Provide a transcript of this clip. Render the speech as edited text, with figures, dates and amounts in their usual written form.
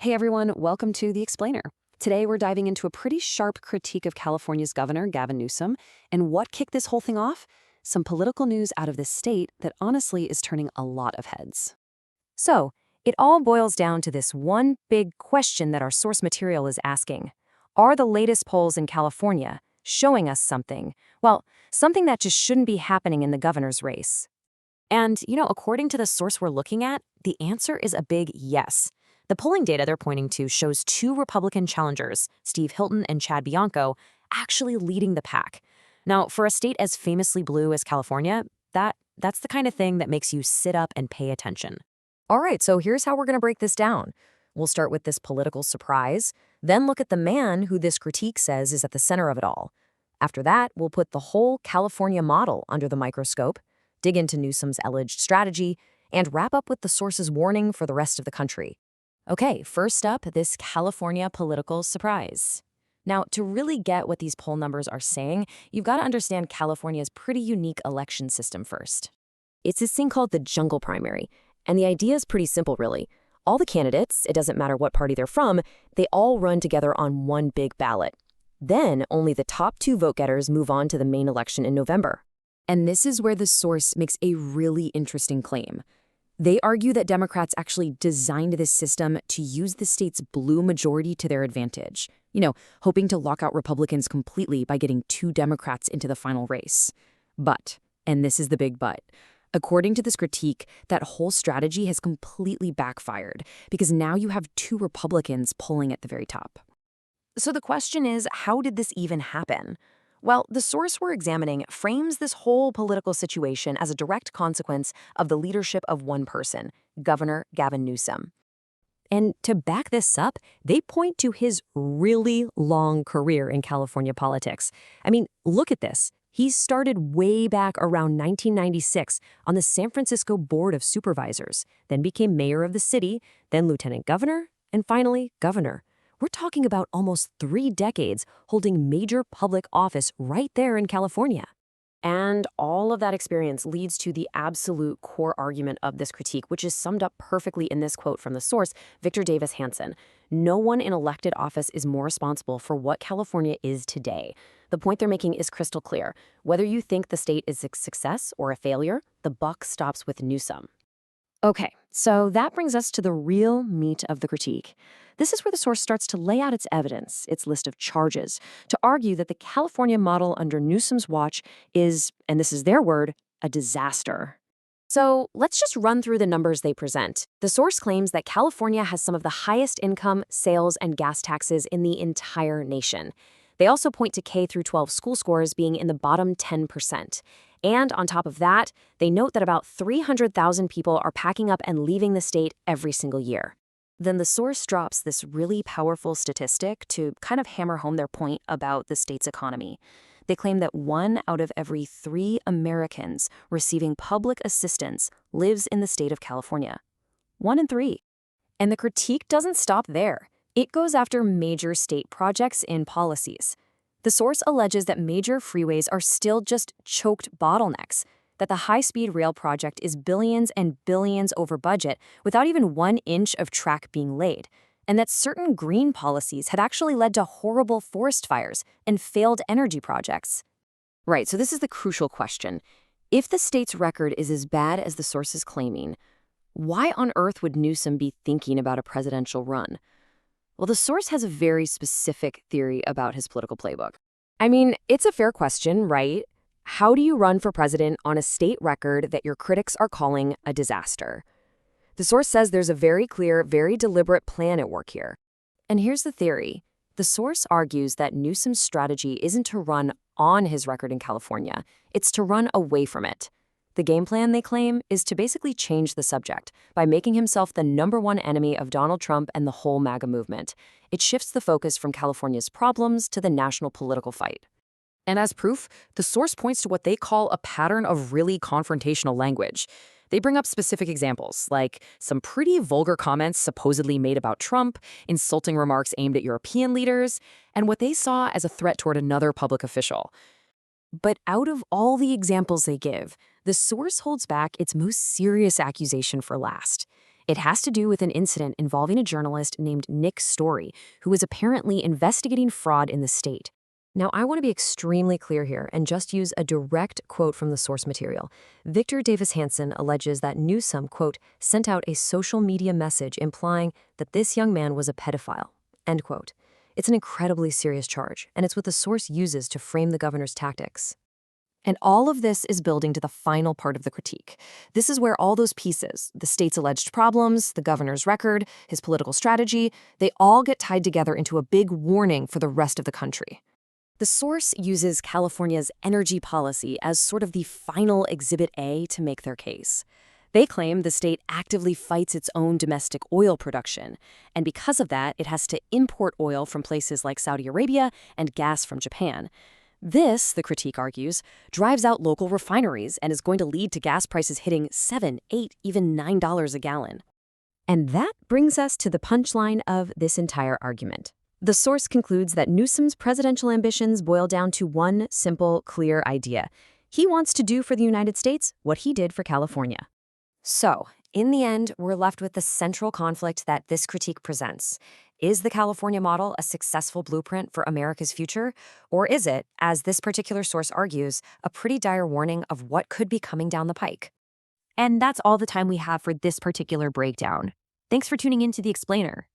Hey everyone, welcome to The Explainer. Today we're diving into a pretty sharp critique of California's Governor, Gavin Newsom, and what kicked this whole thing off? Some political news out of this state that honestly is turning a lot of heads. So, it all boils down to this one big question that our source material is asking. Are the latest polls in California showing us something? Well, something that just shouldn't be happening in the governor's race. And, according to the source we're looking at, the answer is a big yes. The polling data they're pointing to shows two Republican challengers, Steve Hilton and Chad Bianco, actually leading the pack. Now, for a state as famously blue as California, that's the kind of thing that makes you sit up and pay attention. All right, so here's how we're going to break this down. We'll start with this political surprise, then look at the man who this critique says is at the center of it all. After that, we'll put the whole California model under the microscope, dig into Newsom's alleged strategy, and wrap up with the source's warning for the rest of the country. Okay, first up, this California political surprise. Now, to really get what these poll numbers are saying, you've got to understand California's pretty unique election system first. It's this thing called the jungle primary, and the idea is pretty simple, really. All the candidates, it doesn't matter what party they're from, they all run together on one big ballot. Then, only the top two vote-getters move on to the main election in November. And this is where the source makes a really interesting claim. They argue that Democrats actually designed this system to use the state's blue majority to their advantage, hoping to lock out Republicans completely by getting two Democrats into the final race. But, and this is the big but, according to this critique, that whole strategy has completely backfired because now you have two Republicans polling at the very top. So the question is, how did this even happen? Well, the source we're examining frames this whole political situation as a direct consequence of the leadership of one person, Governor Gavin Newsom. And to back this up, they point to his really long career in California politics. I mean, look at this. He started way back around 1996 on the San Francisco Board of Supervisors, then became mayor of the city, then lieutenant governor, and finally governor. We're talking about almost 3 decades holding major public office right there in California. And all of that experience leads to the absolute core argument of this critique, which is summed up perfectly in this quote from the source, Victor Davis Hanson. No one in elected office is more responsible for what California is today. The point they're making is crystal clear. Whether you think the state is a success or a failure, the buck stops with Newsom. Okay, so that brings us to the real meat of the critique. This is where the source starts to lay out its evidence, its list of charges, to argue that the California model under Newsom's watch is, and this is their word, a disaster. So let's just run through the numbers they present. The source claims that California has some of the highest income, sales, and gas taxes in the entire nation. They also point to K-12 school scores being in the bottom 10%. And on top of that, they note that about 300,000 people are packing up and leaving the state every single year. Then the source drops this really powerful statistic to kind of hammer home their point about the state's economy. They claim that 1 out of every 3 Americans receiving public assistance lives in the state of California. 1 in 3. And the critique doesn't stop there. It goes after major state projects and policies. The source alleges that major freeways are still just choked bottlenecks, that the high-speed rail project is billions and billions over budget without even 1 inch of track being laid, and that certain green policies have actually led to horrible forest fires and failed energy projects. Right, so this is the crucial question. If the state's record is as bad as the source is claiming, why on earth would Newsom be thinking about a presidential run? Well, the source has a very specific theory about his political playbook. I mean, it's a fair question, right? How do you run for president on a state record that your critics are calling a disaster? The source says there's a very clear, very deliberate plan at work here. And here's the theory. The source argues that Newsom's strategy isn't to run on his record in California, it's to run away from it. The game plan, they claim, is to basically change the subject by making himself the #1 enemy of Donald Trump and the whole MAGA movement. It shifts the focus from California's problems to the national political fight. And as proof, the source points to what they call a pattern of really confrontational language. They bring up specific examples, like some pretty vulgar comments supposedly made about Trump, insulting remarks aimed at European leaders, and what they saw as a threat toward another public official. But out of all the examples they give, the source holds back its most serious accusation for last. It has to do with an incident involving a journalist named Nick Story, who was apparently investigating fraud in the state. Now, I want to be extremely clear here and just use a direct quote from the source material. Victor Davis Hanson alleges that Newsom, quote, sent out a social media message implying that this young man was a pedophile, end quote. It's an incredibly serious charge, and it's what the source uses to frame the governor's tactics. And all of this is building to the final part of the critique. This is where all those pieces, the state's alleged problems, the governor's record, his political strategy, they all get tied together into a big warning for the rest of the country. The source uses California's energy policy as sort of the final Exhibit A to make their case. They claim the state actively fights its own domestic oil production, and because of that, it has to import oil from places like Saudi Arabia and gas from Japan. This, the critique argues, drives out local refineries and is going to lead to gas prices hitting $7, $8, even $9 a gallon. And that brings us to the punchline of this entire argument. The source concludes that Newsom's presidential ambitions boil down to one simple, clear idea. He wants to do for the United States what he did for California. So, in the end, we're left with the central conflict that this critique presents. Is the California model a successful blueprint for America's future? Or is it, as this particular source argues, a pretty dire warning of what could be coming down the pike? And that's all the time we have for this particular breakdown. Thanks for tuning in to The Explainer.